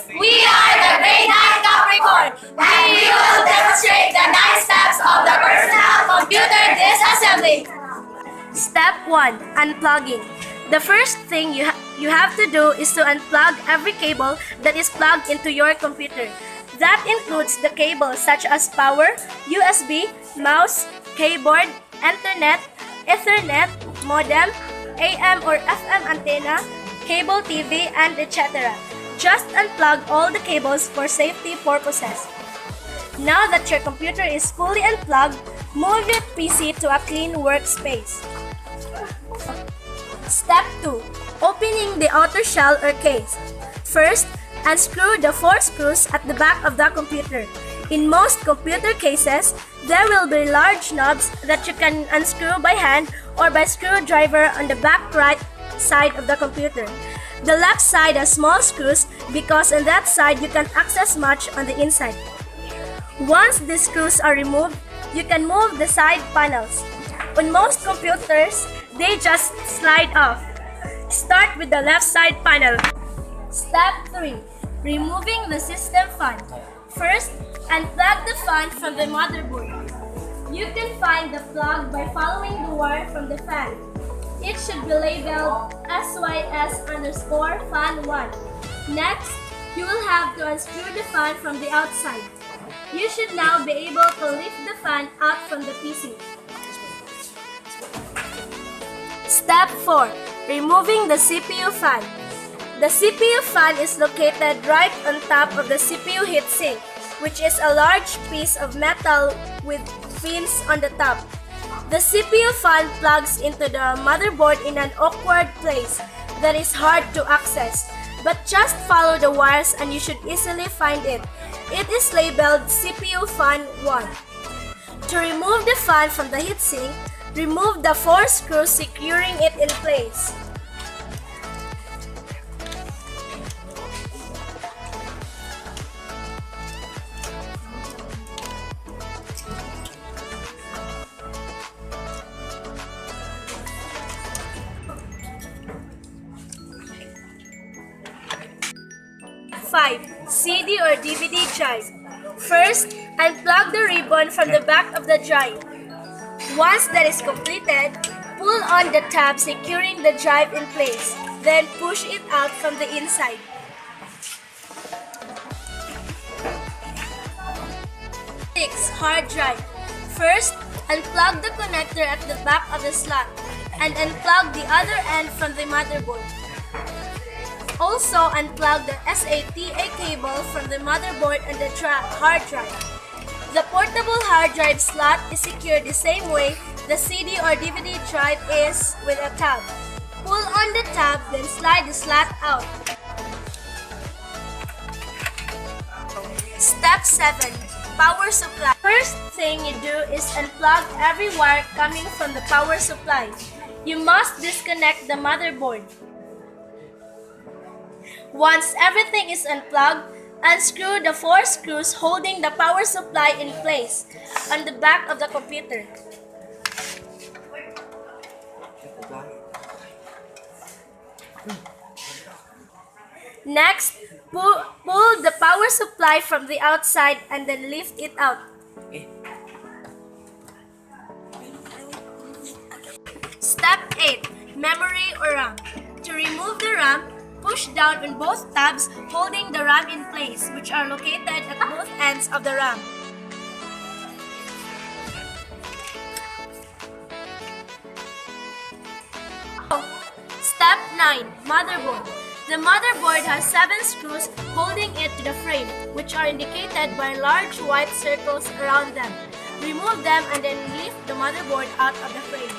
We are the grade 9 Capricorn, and we will demonstrate the 9 steps of the personal computer disassembly. Step 1. Unplugging. The first thing you have to do is to unplug every cable that is plugged into your computer. That includes the cables such as power, USB, mouse, keyboard, internet, Ethernet, modem, AM or FM antenna, cable TV, and etc. Just unplug all the cables for safety purposes. Now that your computer is fully unplugged, move your PC to a clean workspace. Step 2. Opening the outer shell or case. First, unscrew the 4 screws at the back of the computer. In most computer cases, there will be large knobs that you can unscrew by hand or by screwdriver on the back right side of the computer. The left side has small screws because on that side you can't access much on the inside. Once the screws are removed, you can move the side panels. On most computers, they just slide off. Start with the left side panel. Step 3. Removing the system fan. First, unplug the fan from the motherboard. You can find the plug by following the wire from the fan. It should be labeled SYS_fan1. Next, you will have to unscrew the fan from the outside. You should now be able to lift the fan out from the PC. Step 4. Removing the CPU fan. The CPU fan is located right on top of the CPU heatsink, which is a large piece of metal with fins on the top. The CPU fan plugs into the motherboard in an awkward place that is hard to access, but just follow the wires and you should easily find it. It is labeled CPU fan 1. To remove the fan from the heatsink, remove the 4 screws securing it in place. CD or DVD drive. First, unplug the ribbon from the back of the drive. Once that is completed, pull on the tab securing the drive in place. Then push it out from the inside. 6. Hard drive. First, unplug the connector at the back of the slot and unplug the other end from the motherboard. Also, unplug the SATA cable from the motherboard and the hard drive. The portable hard drive slot is secured the same way the CD or DVD drive is with a tab. Pull on the tab, then slide the slot out. Step 7. Power supply. First thing you do is unplug every wire coming from the power supply. You must disconnect the motherboard. Once everything is unplugged, unscrew the 4 screws holding the power supply in place on the back of the computer. Next, pull the power supply from the outside and then lift it out. Step 8. Memory or RAM. To remove the RAM, push down on both tabs holding the RAM in place, which are located at both ends of the RAM. Step 9. Motherboard. The motherboard has 7 screws holding it to the frame, which are indicated by large white circles around them. Remove them and then lift the motherboard out of the frame.